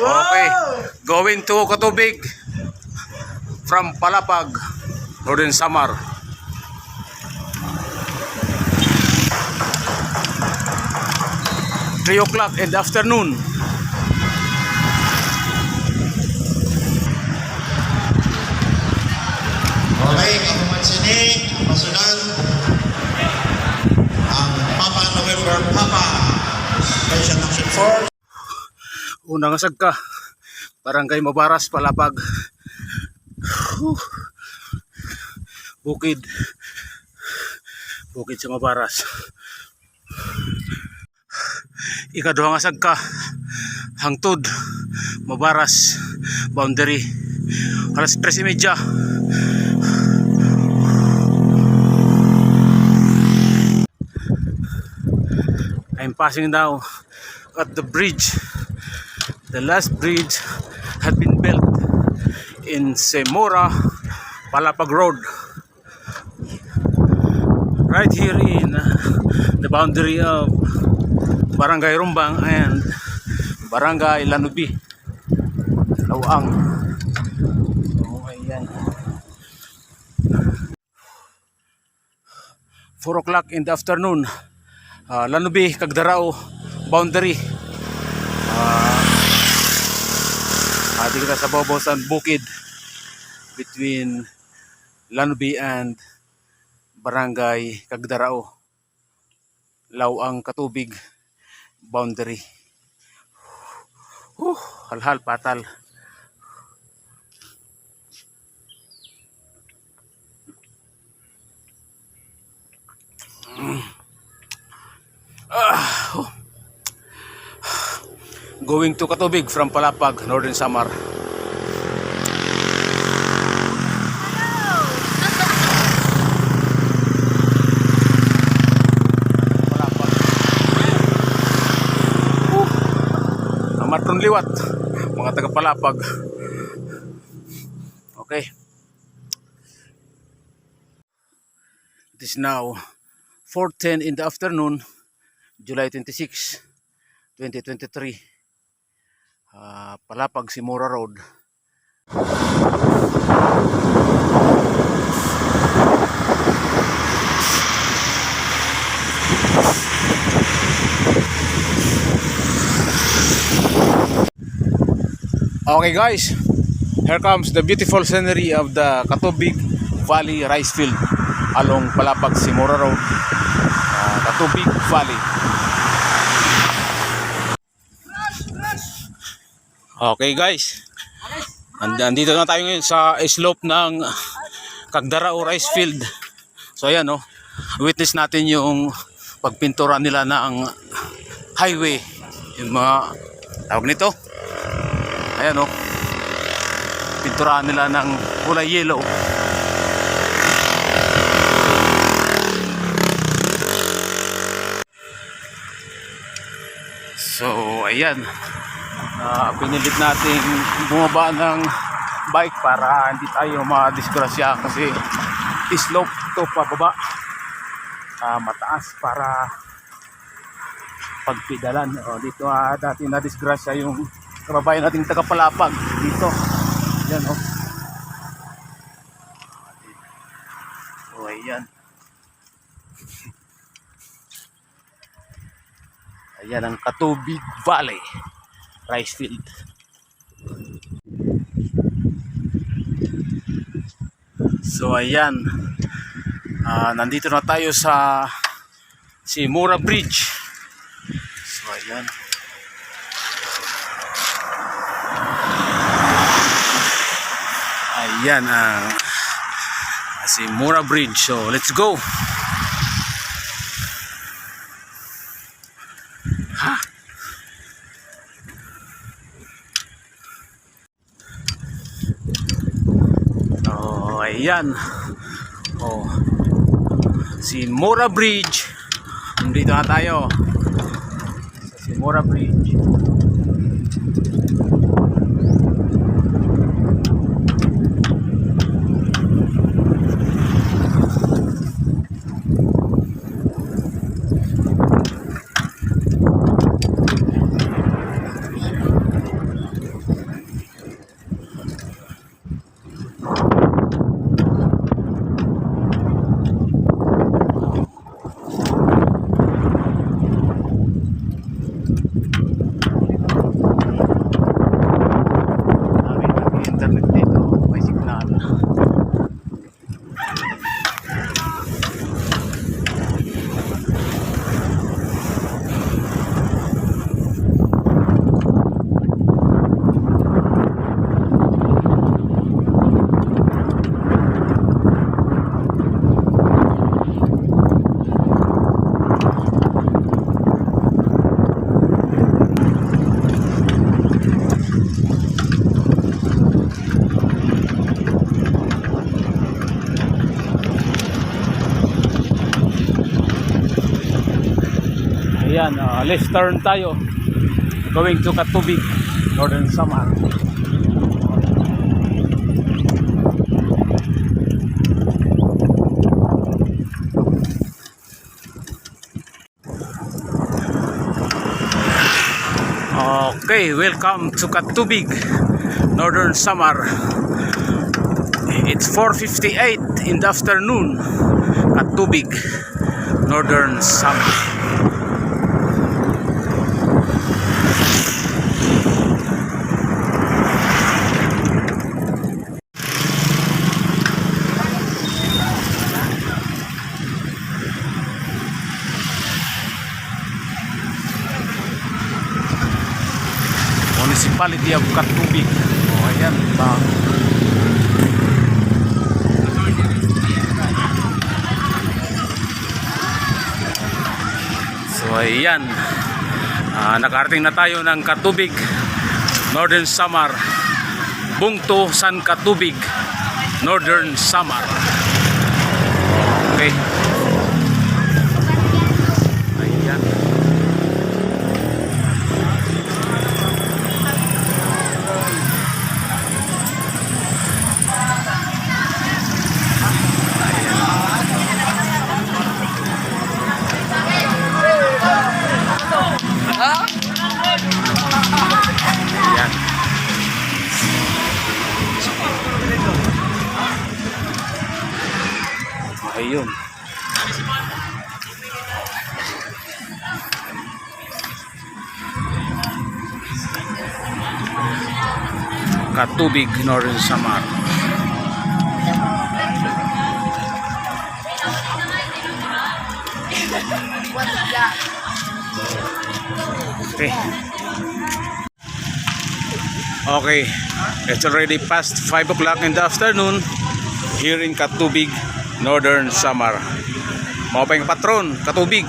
Okay, going to Katubig from Palapag, Northern Samar. Three o'clock in the afternoon. Okay, kamuman sini, masunod ang Papa November Papa Pension Action Force. Unang asag ka, Barangay Mabaras, Palapag. Bukid sa Mabaras. Ikaduhang asag ka, Hangtod, Mabaras, boundary. Alas 3:30. I'm passing now at the bridge. The last bridge had been built in Semora, Palapag Road. Right here in the boundary of Barangay Rumbang and Barangay Lanubi, Lawang. So, ayan. 4 o'clock in the afternoon. Lanubi, Kagdarao, boundary. Di kita sa Bobosan Bukid between Lanubi and Barangay Kagdarao, Lawang, Katubig, boundary. Halhal, patal. Going to Katubig from Palapag, Northern Samar. Matron liwat, mga taga Palapag. Okay. It is now 4:10 in the afternoon, July 26, 2023. Palapag, Semora Road. Okay guys, here comes the beautiful scenery of the Katubig Valley rice field along Palapag, Semora Road, Katubig Valley. Okay guys, andito na tayo ngayon sa slope ng Kagdarao rice field. So ayan witness natin yung pagpintura nila ng highway, yung mga tawag nito. Ayan pinturahan nila ng kulay yellow. So ayan, pinilit natin bumaba ng bike para hindi tayo madisgrasya kasi slope to pababa, mataas para pagpidalan. Dito dati na disgrasya yung kababayan nating taga Palapag dito. Yan So ayan. Ayan ang Katubig Valley rice field. So ayan, nandito na tayo sa Semora Bridge. So ayan. Ayan ang Semora Bridge. So let's go. Ayan. Semora Bridge. Nandito na tayo sa Semora Bridge. ayan, left turn tayo. Going to Katubig, Northern Samar. Okay, welcome to Katubig, Northern Samar. It's 4:58 in the afternoon. Katubig, Northern Samar. Municipality of Katubig. Oh, ayan ba? So ayan, nakarating na tayo ng Katubig, Northern Samar. Bungto San Katubig, Northern Samar. Okay. Ayan. Ayan. Ayun. Katubig, Northern Samar. Okay. Okay. It's already past 5 o'clock in the afternoon here in Katubig, Northern Samar. Mga pang patron, Katubig.